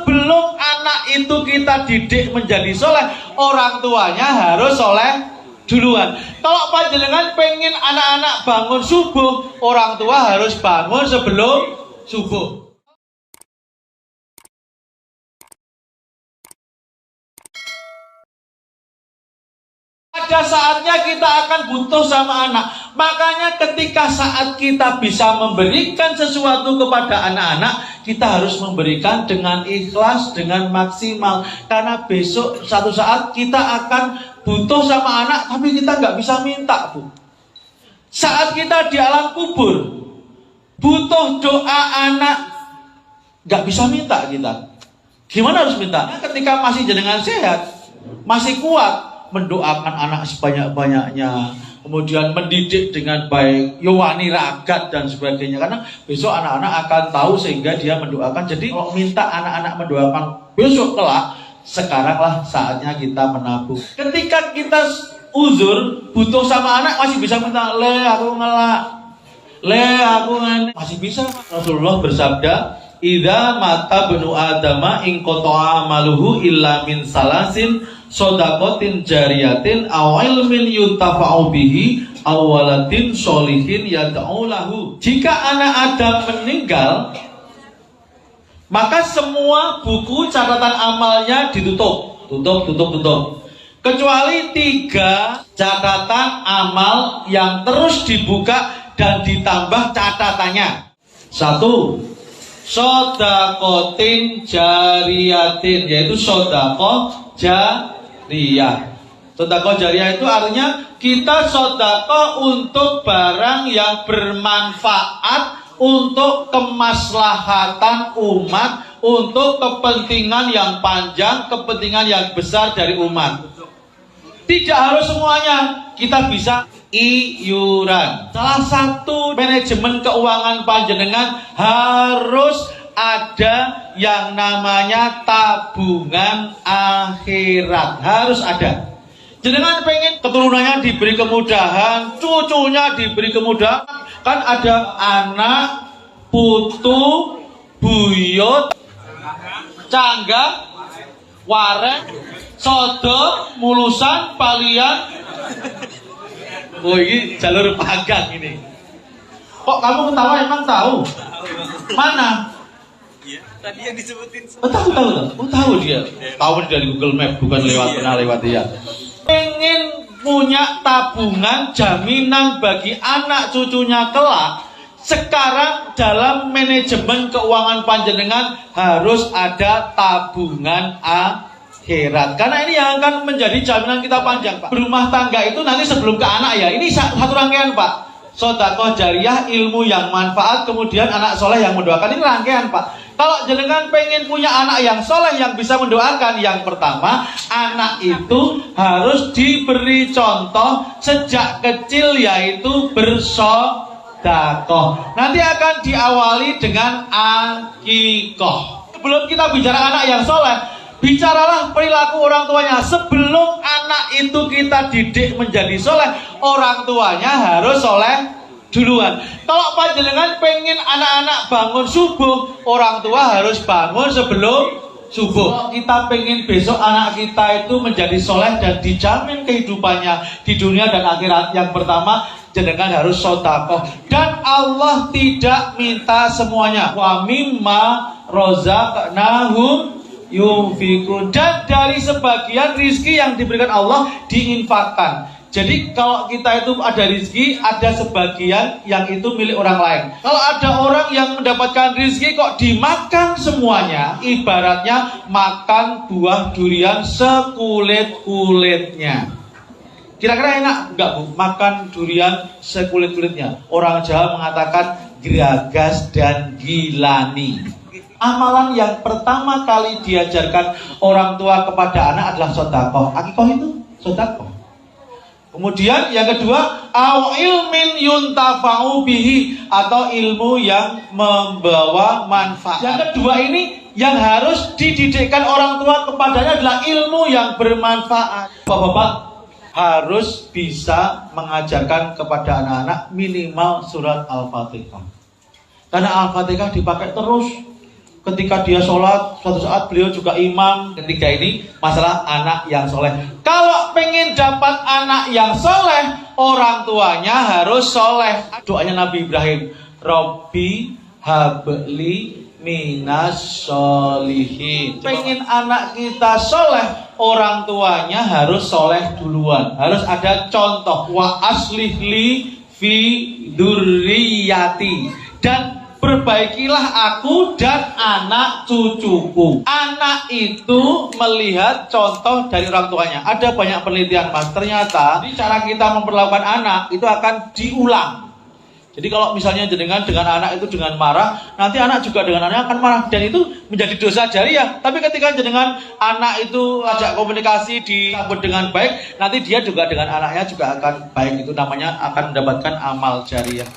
sebelum anak itu kita didik menjadi soleh, orang tuanya harus soleh duluan. Kalau panjenengan pengen anak-anak bangun subuh, orang tua harus bangun sebelum subuh. Ada saatnya kita akan butuh sama anak. Makanya ketika saat kita bisa memberikan sesuatu kepada anak-anak, kita harus memberikan dengan ikhlas, dengan maksimal. Karena besok satu saat kita akan butuh sama anak, tapi kita nggak bisa minta, Bu. Saat kita di alam kubur, butuh doa anak, nggak bisa minta kita. Gimana harus minta? Ketika masih jenengan sehat, masih kuat, mendoakan anak sebanyak-banyaknya, kemudian mendidik dengan baik, yowani ragat dan sebagainya, karena besok anak-anak akan tahu sehingga dia mendoakan. Jadi kalau minta anak-anak mendoakan besok kelak, sekaranglah saatnya kita menabung. Ketika kita uzur butuh sama anak, masih bisa minta, le aku ngelak, le aku ngelak, masih bisa. Rasulullah bersabda, idza mata benu adama in qata'a amaluhu illa min salasin sodakotin jariyatin aw ilmin yuntafa'u bihi aw waladin sholihin yad'u lahu. Jika anak Adam meninggal, maka semua buku catatan amalnya ditutup, tutup. Kecuali 3 catatan amal yang terus dibuka dan ditambah catatannya. 1, sodakotin jariyatin, yaitu sodako jariyah. Sodako jariyah itu artinya kita sodako untuk barang yang bermanfaat, untuk kemaslahatan umat, untuk kepentingan yang panjang, kepentingan yang besar dari umat. Tidak harus semuanya, kita bisa iuran. Salah satu manajemen keuangan panjenengan harus ada yang namanya tabungan akhirat. Harus ada. Jenengan pengen keturunannya diberi kemudahan, cucunya diberi kemudahan. Kan ada anak, putu, buyut, cangga, wareng, sodo, mulusan, palian. Oh, ini jalur panggang ini. Kok kamu ketawa, emang tahu? Mana? Iya, tadi yang disebutin. Tahu dia. Tahu dari Google Map, bukan pernah lewat dia. Pengen punya tabungan jaminan bagi anak cucunya kelak. Sekarang dalam manajemen keuangan panjenengan harus ada tabungan akhirat. Karena ini yang akan menjadi jaminan kita panjang, Pak. Berumah tangga itu nanti sebelum ke anak ya. Ini satu rangkaian, Pak. Sedekah jariyah, ilmu yang manfaat, kemudian anak soleh yang mendoakan. Ini rangkaian, Pak. Kalau jenengan pengen punya anak yang soleh yang bisa mendoakan, yang pertama, anak itu harus diberi contoh sejak kecil, yaitu bersedekah. Nanti akan diawali dengan akikoh. Sebelum kita bicara anak yang soleh, bicaralah perilaku orang tuanya. Sebelum anak itu kita didik menjadi soleh, orang tuanya harus soleh duluan. Kalau panjenengan pengen anak-anak bangun subuh, orang tua harus bangun sebelum subuh. Kita pengen besok anak kita itu menjadi soleh dan dijamin kehidupannya di dunia dan akhirat, yang pertama, jenengan harus sedekah. Dan Allah tidak minta semuanya. Wa mimma rozaqnahum yunfikun. Dan dari sebagian rizki yang diberikan Allah diinfakkan. Jadi kalau kita itu ada rizki, ada sebagian yang itu milik orang lain. Kalau ada orang yang mendapatkan rizki kok dimakan semuanya, ibaratnya makan buah durian sekulit-kulitnya. Kira-kira enak enggak, Bu, makan durian sekulit-kulitnya? Orang Jawa mengatakan geragas dan gilani. Amalan yang pertama kali diajarkan orang tua kepada anak adalah sedekah. Akikoh itu sedekah. Kemudian yang kedua, au ilmin yuntafa'u bihi, atau ilmu yang membawa manfaat. Yang kedua ini yang harus dididikkan orang tua kepadanya adalah ilmu yang bermanfaat. Bapak-bapak harus bisa mengajarkan kepada anak-anak minimal surat Al-Fatihah. Karena Al-Fatihah dipakai terus. ketika dia sholat, suatu saat beliau juga imam. Ketiga ini masalah anak yang soleh. Kalau pengen dapat anak yang soleh, orang tuanya harus soleh. Doanya Nabi Ibrahim, Robbi habli minas solihin. Pengen anak kita soleh, orang tuanya harus soleh duluan. Harus ada contoh. Wa aslihli fi durriyati. Dan perbaikilah aku dan anak cucuku. Anak itu melihat contoh dari orang tuanya. Ada banyak penelitian, Mas. Ternyata cara kita memperlakukan anak itu akan diulang. Jadi kalau misalnya dengan anak itu dengan marah, nanti anak juga dengan anaknya akan marah, dan itu menjadi dosa jariah. Tapi ketika dengan anak itu ajak komunikasi, disambut dengan baik, nanti dia juga dengan anaknya juga akan baik. Itu namanya akan mendapatkan amal jariah.